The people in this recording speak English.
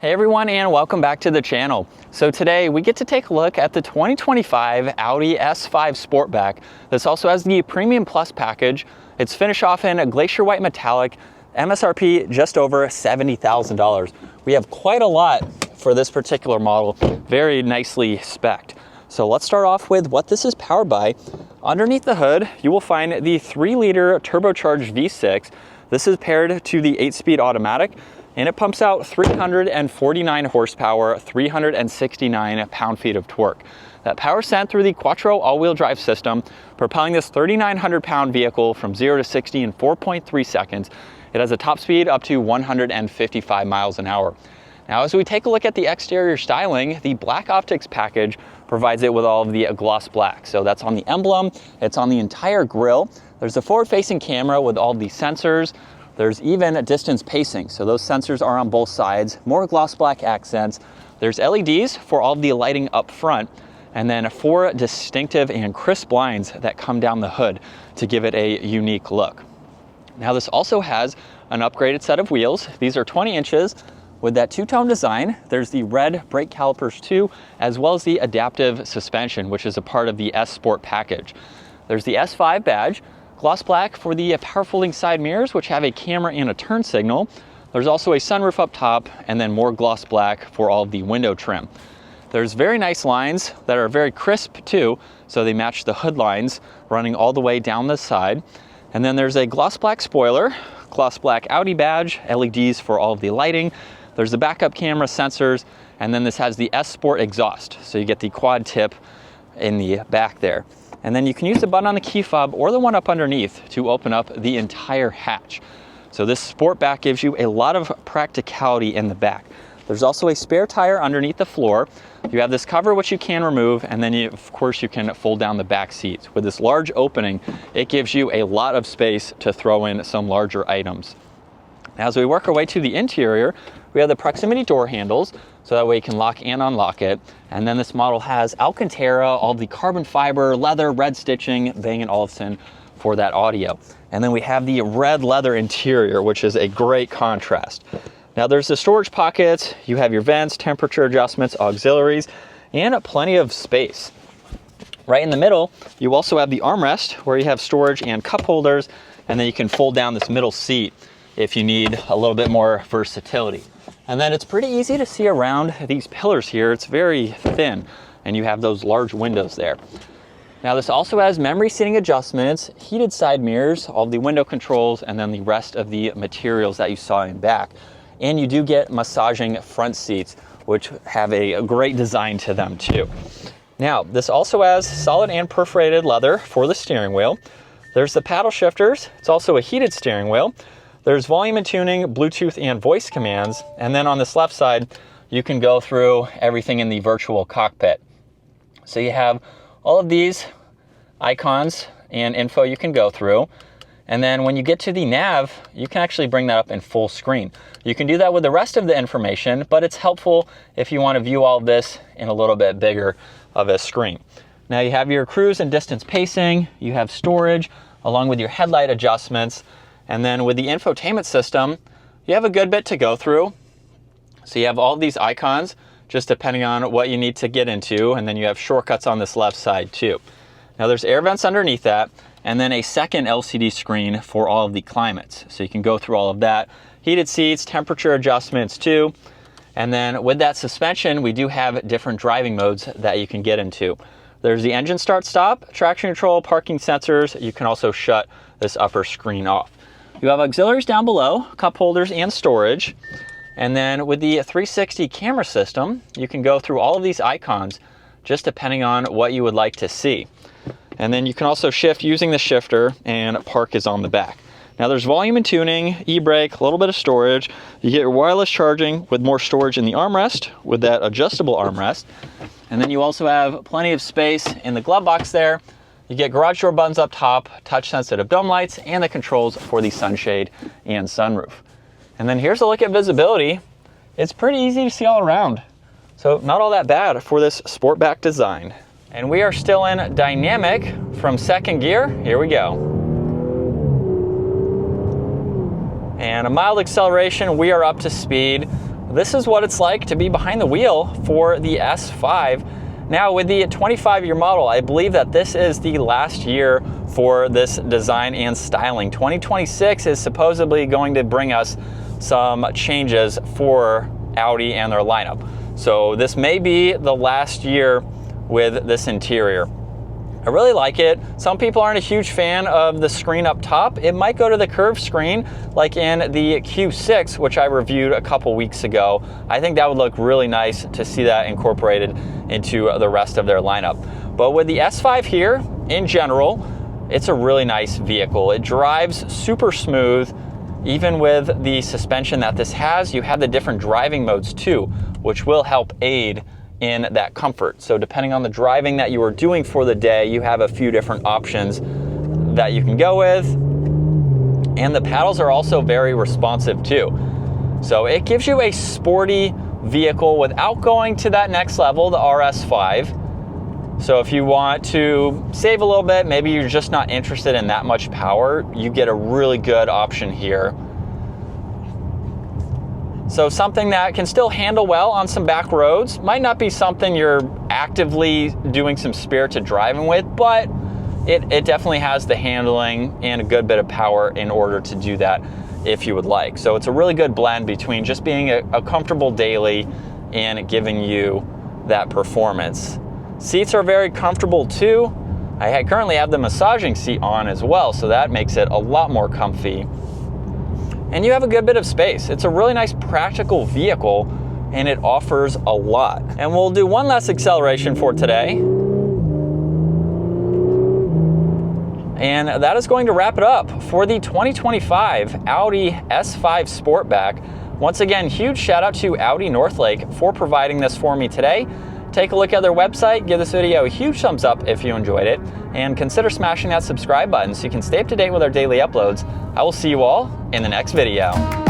Hey everyone, and welcome back to the channel. So today we get to take a look at the 2025 Audi S5 Sportback. This also has the Premium Plus package. It's finished off in a glacier white metallic, MSRP just over $70,000. We have quite a lot for this particular model, very nicely spec'd. So let's start off with what this is powered by. Underneath the hood, you will find the 3-liter turbocharged V6. This is paired to the 8-speed automatic, and it pumps out 349 horsepower, 369 pound-feet of torque. That power is sent through the Quattro all-wheel drive system, propelling this 3,900-pound vehicle from 0 to 60 in 4.3 seconds. It has a top speed up to 155 miles an hour. Now, as we take a look at the exterior styling, the Black Optics package provides it with all of the gloss black. So that's on the emblem, it's on the entire grille. There's a forward-facing camera with all the sensors. There's even distance pacing, so those sensors are on both sides, more gloss black accents. There's LEDs for all of the lighting up front, and then 4 distinctive and crisp lines that come down the hood to give it a unique look. Now this also has an upgraded set of wheels. These are 20 inches with that two-tone design. There's the red brake calipers too, as well as the adaptive suspension, which is a part of the S Sport package. There's the S5 badge. Gloss black for the power folding side mirrors, which have a camera and a turn signal. There's also a sunroof up top, and then more gloss black for all of the window trim. There's very nice lines that are very crisp too, so they match the hood lines running all the way down the side. And then there's a gloss black spoiler, gloss black Audi badge, LEDs for all of the lighting. There's the backup camera sensors, and then this has the S Sport exhaust, so you get the quad tip in the back there. And then you can use the button on the key fob or the one up underneath to open up the entire hatch. So this Sportback gives you a lot of practicality in the back. There's also a spare tire underneath the floor. You have this cover which you can remove, and then of course you can fold down the back seats. With this large opening, it gives you a lot of space to throw in some larger items. Now, as we work our way to the interior, we have the proximity door handles, so that way you can lock and unlock it. And then this model has Alcantara, all the carbon fiber, leather, red stitching, Bang & Olufsen for that audio. And then we have the red leather interior, which is a great contrast. Now there's the storage pockets, you have your vents, temperature adjustments, auxiliaries, and plenty of space. Right in the middle, you also have the armrest where you have storage and cup holders, and then you can fold down this middle seat if you need a little bit more versatility. And then it's pretty easy to see around these pillars here. It's very thin, and you have those large windows there. Now this also has memory seating adjustments, heated side mirrors, all the window controls, and then the rest of the materials that you saw in back. And you do get massaging front seats, which have a great design to them too. Now, this also has solid and perforated leather for the steering wheel. There's the paddle shifters. It's also a heated steering wheel. There's volume and tuning, Bluetooth and voice commands. And then on this left side, you can go through everything in the virtual cockpit. So you have all of these icons and info you can go through. And then when you get to the nav, you can actually bring that up in full screen. You can do that with the rest of the information, but it's helpful if you want to view all of this in a little bit bigger of a screen. Now you have your cruise and distance pacing, you have storage, along with your headlight adjustments. And then with the infotainment system, you have a good bit to go through. So you have all these icons, just depending on what you need to get into, and then you have shortcuts on this left side too. Now there's air vents underneath that, and then a second LCD screen for all of the climates. So you can go through all of that. Heated seats, temperature adjustments too. And then with that suspension, we do have different driving modes that you can get into. There's the engine start stop, traction control, parking sensors. You can also shut this upper screen off. You have auxiliaries down below, cup holders and storage. And then with the 360 camera system, you can go through all of these icons just depending on what you would like to see. And then you can also shift using the shifter, and park is on the back. Now there's volume and tuning, e-brake, a little bit of storage. You get your wireless charging with more storage in the armrest with that adjustable armrest. And then you also have plenty of space in the glove box there. You get garage door buttons up top, touch sensitive dome lights, and the controls for the sunshade and sunroof. And then here's a look at visibility. It's pretty easy to see all around. So not all that bad for this Sportback design. And we are still in dynamic from second gear. Here we go. And a mild acceleration, we are up to speed. this is what it's like to be behind the wheel for the S5. Now with the 25-year model, I believe that this is the last year for this design and styling. 2026 is supposedly going to bring us some changes for Audi and their lineup. So this may be the last year with this interior. I really like it. Some people aren't a huge fan of the screen up top. It might go to the curved screen like in the Q6, which I reviewed a couple weeks ago. I think that would look really nice to see that incorporated into the rest of their lineup. But with the S5 here, in general, it's a really nice vehicle. It drives super smooth. Even with the suspension that this has, you have the different driving modes too, which will help aid in that comfort. So depending on the driving that you are doing for the day, you have a few different options that you can go with. And the paddles are also very responsive too. So it gives you a sporty vehicle without going to that next level, the RS5. So if you want to save a little bit, maybe you're just not interested in that much power, you get a really good option here. So something that can still handle well on some back roads. Might not be something you're actively doing some spirited driving with, but it definitely has the handling and a good bit of power in order to do that if you would like. So it's a really good blend between just being a comfortable daily and giving you that performance. Seats are very comfortable too. I currently have the massaging seat on as well, so that makes it a lot more comfy. And you have a good bit of space. It's a really nice practical vehicle and it offers a lot. And we'll do one last acceleration for today. And that is going to wrap it up for the 2025 Audi S5 Sportback. Once again, huge shout out to Audi Northlake for providing this for me today. Take a look at their website, give this video a huge thumbs up if you enjoyed it, and consider smashing that subscribe button so you can stay up to date with our daily uploads. I will see you all in the next video.